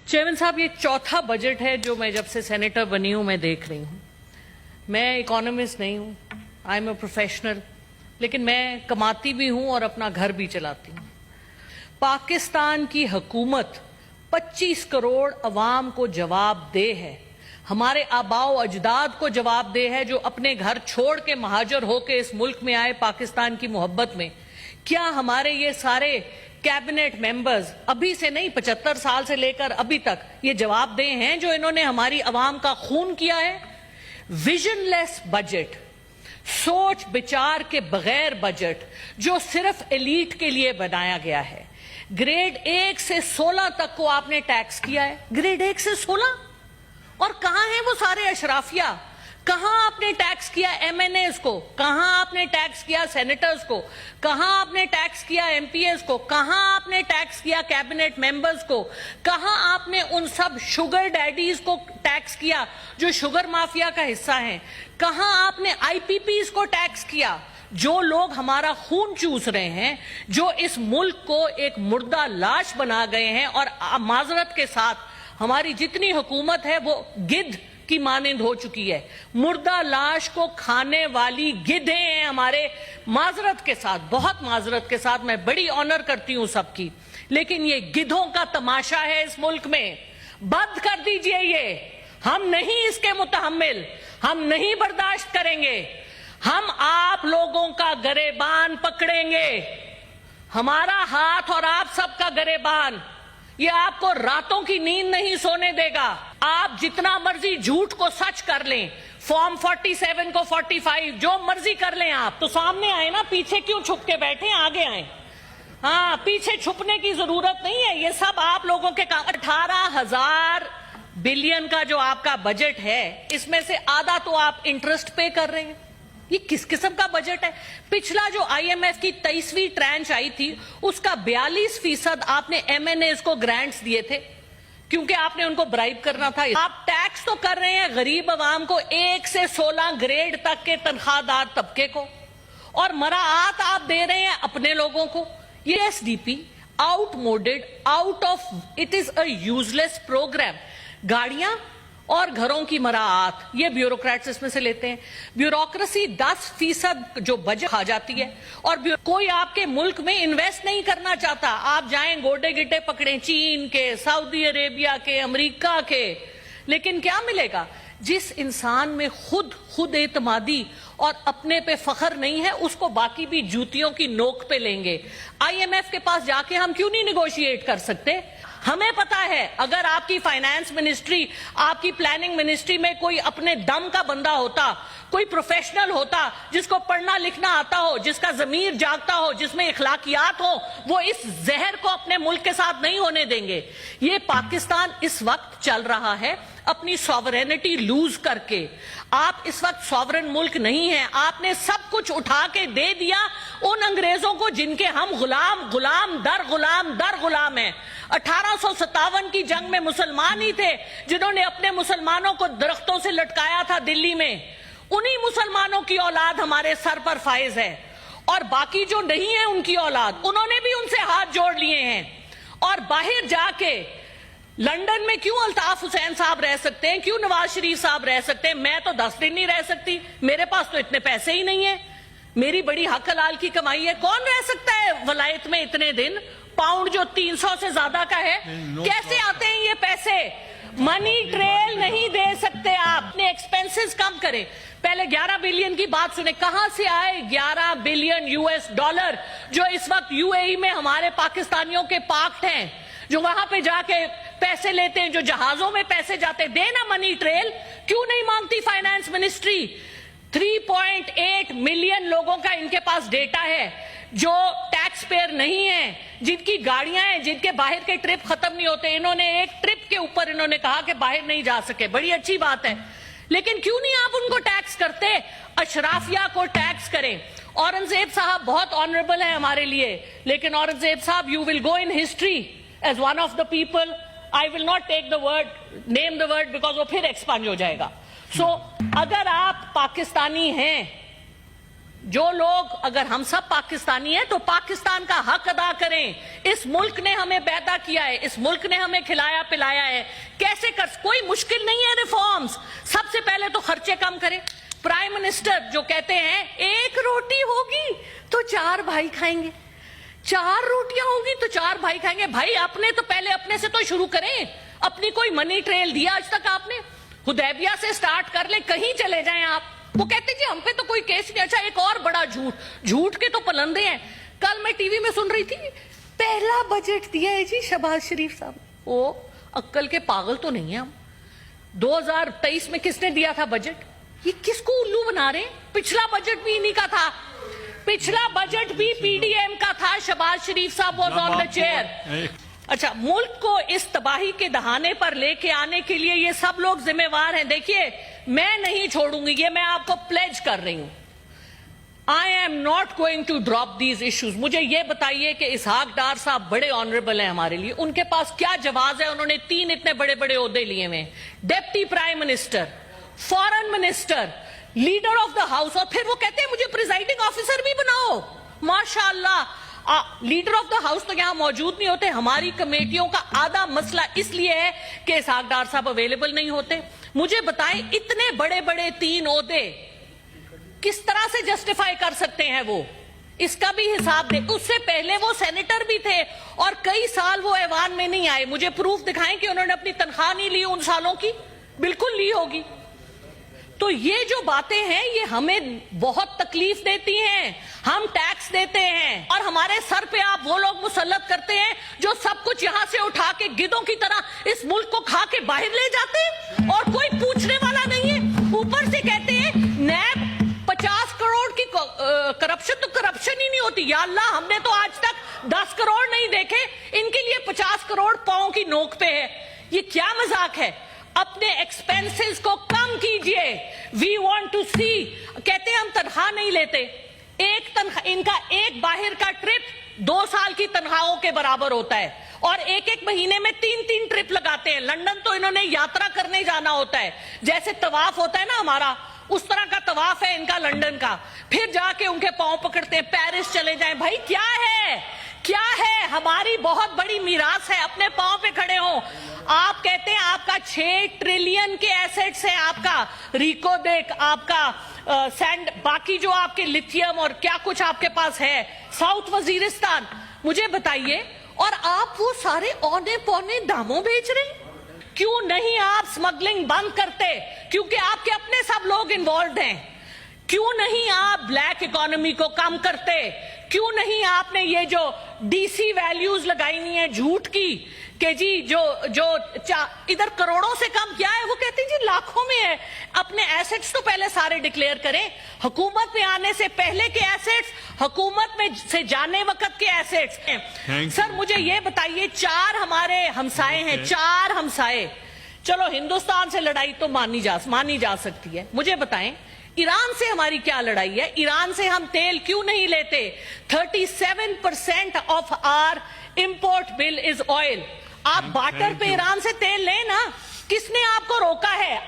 Chairman साहब, ये चौथा बजट है जो मैं जब से सेनेटर बनी हूं मैं देख रही हूं। मैं इकोनॉमिस्ट नहीं हूं, आई एम अ प्रोफेशनल, लेकिन मैं कमाती भी हूं और अपना घर भी चलाती हूं। पाकिस्तान की हुकूमत 25 करोड़ अवाम को जवाबदेह है, हमारे आबाओ अजदाद को जवाबदेह है जो अपने घर छोड़ के महाजर होके इस मुल्क में आए पाकिस्तान की मोहब्बत में। क्या हमारे ये सारे कैबिनेट मेंबर्स अभी से नहीं, 75 साल से लेकर अभी तक ये जवाबदेह हैं जो इन्होंने हमारी अवाम का खून किया है? विजनलेस बजट, सोच विचार के बगैर बजट जो सिर्फ एलीट के लिए बनाया गया है। ग्रेड 1 से 16 तक को आपने टैक्स किया है, ग्रेड 1 से 16। और कहां है वो सारे अशराफिया? कहां आपने टैक्स किया एमएनएस को? कहां आपने टैक्स किया सेनेटर्स को? कहां आपने टैक्स किया एमपीएस को? कहां आपने टैक्स किया कैबिनेट मेंबर्स को? कहां आपने उन सब शुगर डैडीज को टैक्स किया जो शुगर माफिया का हिस्सा हैं? कहां आपने आईपीपीज को टैक्स किया जो लोग हमारा खून चूस रहे हैं, जो इस मुल्क को एक मुर्दा लाश बना गए हैं? और माजरत के साथ हमारी जितनी हुकूमत है वो गिद्ध की मानिंद हो चुकी है। मुर्दा लाश को खाने वाली गिद्धे हैं हमारे, माजरत के साथ, बहुत माजरत के साथ। मैं बड़ी ऑनर करती हूं सबकी, लेकिन ये गिद्धों का तमाशा है इस मुल्क में। बंद कर दीजिए ये, हम नहीं इसके मुतहम्मिल, हम नहीं बर्दाश्त करेंगे। हम आप लोगों का गरेबान पकड़ेंगे, हमारा हाथ और आप सबका गरेबान, ये आपको रातों की नींद नहीं सोने देगा। आप जितना मर्जी झूठ को सच कर लें, फॉर्म 47 को 45, जो मर्जी कर लें। आप तो सामने आए ना, पीछे क्यों छुप के बैठे? आगे आए। हाँ, पीछे छुपने की जरूरत नहीं है, ये सब आप लोगों के काम। 18,000 बिलियन का जो आपका बजट है, इसमें से आधा तो आप इंटरेस्ट पे कर रहे हैं। ये किस किस्म का बजट है? पिछला जो आईएमएफ की 23वीं ट्रांच आई थी, उसका 42% आपने एमएनएस को ग्रांट्स दिए थे, क्योंकि आपने उनको ब्राइब करना था। आप टैक्स तो कर रहे हैं गरीब आवाम को, 1 से 16 ग्रेड तक के तनख्वाहदार तबके को, और मराआत आप दे रहे हैं अपने लोगों को। ये SDP outmoded, out of, it is a useless programme. गाड़ियां और घरों की मराआत, ये ब्यूरोक्रेट्स इसमें से लेते हैं। ब्यूरोक्रेसी 10% जो बजट खा जाती है, और कोई आपके मुल्क में इन्वेस्ट नहीं करना चाहता। आप जाएं गोडे गिट्टे पकड़ें चीन के, सऊदी अरेबिया के, अमेरिका के, लेकिन क्या मिलेगा? जिस इंसान में खुद एतमादी और अपने पे फख्र नहीं है, उसको बाकी भी जूतियों की नोक पे लेंगे। आईएमएफ के पास जाके हम क्यों नहीं निगोशिएट कर सकते? हमें पता है, अगर आपकी फाइनेंस मिनिस्ट्री, आपकी प्लानिंग मिनिस्ट्री में कोई अपने दम का बंदा होता, कोई प्रोफेशनल होता, जिसको पढ़ना लिखना आता हो, जिसका जमीर जागता हो, जिसमें इखलाकियात हो, वो इस जहर को अपने मुल्क के साथ नहीं होने देंगे। ये पाकिस्तान इस वक्त चल रहा है अपनी सॉवरेनिटी लूज करके। आप इस वक्त सॉवरेन मुल्क नहीं है, आपने सब कुछ उठा के दे दिया उन अंग्रेजों को जिनके हम गुलाम दर गुलाम हैं। 1857 की जंग में मुसलमान ही थे जिन्होंने अपने मुसलमानों को दरख्तों से लटकाया था दिल्ली में। उन्हीं मुसलमानों की औलाद हमारे सर पर फाइज है, और बाकी जो नहीं है उनकी औलाद, उन्होंने भी उनसे हाथ जोड़ लिए हैं। और बाहर जाके लंदन में क्यों अल्ताफ हुसैन साहब रह सकते हैं, क्यों नवाज शरीफ साहब रह सकते हैं? मैं तो 10 दिन नहीं रह सकती, मेरे पास तो इतने पैसे ही नहीं है। मेरी बड़ी हक हलाल की कमाई है, कौन रह सकता है वलायत में इतने दिन? पाउंड जो 300 से ज्यादा का है, कैसे आते हैं ये पैसे? मनी ट्रेल नहीं दे सकते आप, अपने एक्सपेंसेस कम करें। पहले 11 बिलियन की बात सुने, कहां से आए 11 बिलियन यूएस डॉलर जो इस वक्त यूएई में हमारे पाकिस्तानियों के पार्क्ड हैं, जो वहां पे जाके पैसे लेते हैं, जो जहाजों में पैसे जाते हैं? देना मनी ट्रेल, क्यों नहीं मांगती फाइनेंस मिनिस्ट्री? 3.8 मिलियन लोगों का इनके पास डेटा है जो टैक्स पेयर नहीं है, जिनकी गाड़ियां हैं, जिनके बाहर के ट्रिप खत्म नहीं होते। इन्होंने एक ट्रिप के ऊपर इन्होंने कहा कि बाहर नहीं जा सके, बड़ी अच्छी बात है, लेकिन क्यों नहीं आप उनको टैक्स करते? अशराफिया को टैक्स करें। औरंगजेब साहब बहुत ऑनरेबल है हमारे लिए, लेकिन औरंगजेब साहब, you will go in history as one of the people, I will not take the word, name the word, because वो फिर एक्सपांड हो जाएगा। सो अगर आप पाकिस्तानी हैं, जो लोग अगर हम सब पाकिस्तानी हैं तो पाकिस्तान का हक अदा करें। इस मुल्क ने हमें पैदा किया है, इस मुल्क ने हमें खिलाया पिलाया है। कैसे कर, कोई मुश्किल नहीं है रिफॉर्म्स। सबसे पहले तो खर्चे कम करें। प्राइम मिनिस्टर जो कहते हैं एक रोटी होगी तो 4 भाई खाएंगे, 4 रोटियां होंगी तो 4 भाई खाएंगे। भाई अपने तो पहले अपने से तो शुरू करें। अपनी कोई मनी ट्रेल दिया आज तक आपने? हुदैबिया से स्टार्ट कर ले, कहीं चले जाएं आप। वो कहते जी हम पे तो कोई केस नहीं। अच्छा, एक और बड़ा झूठ के तो पलंदे हैं। कल मैं टीवी में सुन रही थी, पहला बजट दिया है जी शहबाज शरीफ साहब। ओ अक्कल के पागल तो नहीं है हम। 2023 में किसने दिया था बजट? ये किसको उल्लू बना रहे हैं? पिछला बजट भी इन्हीं का था, पिछला बजट भी पीडीएम का था। शहबाज शरीफ साहब वाज ऑन द चेयर। अच्छा, मुल्क को इस तबाही के दहाने पर लेके आने के लिए ये सब लोग जिम्मेवार हैं। देखिए, मैं नहीं छोड़ूंगी, ये मैं आपको प्लेज कर रही हूं। I am not going to drop these issues. मुझे ये बताइए कि इसहाक डार साहब बड़े ऑनरेबल हैं हमारे लिए, उनके पास क्या जवाब है? उन्होंने 3 इतने बड़े बड़े ओहदे लिए हुए, deputy prime minister, foreign minister, leader of the house, और फिर वो कहते हैं मुझे प्रिजाइडिंग ऑफिसर भी बनाओ। माशाअल्लाह, लीडर ऑफ द हाउस तो यहां मौजूद नहीं होते। हमारी कमेटियों का आधा मसला इसलिए है कि इसहाक डार साहब अवेलेबल नहीं होते। मुझे बताएं, इतने बड़े बड़े 3 ओहदे किस तरह से जस्टिफाई कर सकते हैं वो? इसका भी हिसाब दे। उससे पहले वो सेनेटर भी थे और कई साल वो ऐवान में नहीं आए। मुझे प्रूफ दिखाएं कि उन्होंने अपनी तनख्वाह नहीं ली उन सालों की। बिल्कुल ली होगी। तो ये जो बातें हैं ये हमें बहुत तकलीफ देती हैं। हम टैक्स देते हैं और हमारे सर पे आप वो लोग मुसल्लत करते हैं जो सब कुछ यहां से उठा के गिद्धों की तरह इस मुल्क को खा के बाहर ले जाते हैं और कोई पूछने वाला नहीं है। ऊपर से कहते हैं नैब 50 करोड़ की करप्शन, तो करप्शन ही नहीं होती। या अल्लाह, हमने तो आज तक 10 करोड़ नहीं देखे, इनके लिए 50 करोड़ पांव की नोक पे है। ये क्या मजाक है? अपने एक्सपेंसेस को कम कीजिए। वी वांट टू सी। कहते हैं हम तनख्वाह नहीं लेते। एक तनख्वाह, इनका एक बाहर का ट्रिप 2 साल की तनख्वाहों के बराबर होता है और एक महीने में 3 ट्रिप लगाते हैं। लंदन तो इन्होंने यात्रा करने जाना होता है, जैसे तवाफ होता है ना हमारा, उस तरह का तवाफ है इनका लंदन का। फिर जाके उनके पांव पकड़ते हैं, पेरिस चले जाएं। भाई क्या है, क्या है? हमारी बहुत बड़ी मीरास है, अपने पांव पे खड़े हो। आप कहते हैं आपका 6 ट्रिलियन के एसेट्स है, आपका रिको देख, आपका सैंड, बाकी जो आपके लिथियम और क्या कुछ आपके पास है, साउथ वजीरिस्तान। मुझे बताइए, और आप वो सारे औने पौने दामों बेच रहे हैं। क्यों नहीं आप स्मगलिंग बंद करते? क्योंकि आपके अपने सब लोग इन्वॉल्व हैं। क्यों नहीं आप ब्लैक इकोनॉमी को कम करते? क्यों नहीं आपने ये जो डीसी वैल्यूज लगाई हुई है झूठ की कि जी जो इधर करोड़ों से कम क्या है, वो कहते हैं जी लाखों में है। अपने एसेट्स तो पहले सारे डिक्लेयर करें। हुकूमत में आने से पहले के एसेट्स, हुकूमत में से जाने वक्त के एसेट्स हैं। सर मुझे ये बताइए, 4 हमारे हमसाए हैं, 4 हमसाए। चलो हिंदुस्तान से लड़ाई तो मानी जा सकती है। मुझे बताएं, ईरान से हमारी क्या लड़ाई है? ईरान से हम तेल क्यों नहीं लेते? 37% of our import bill is oil. आप बार्टर पे ईरान से तेल लें ना, किसने आपको रोका है?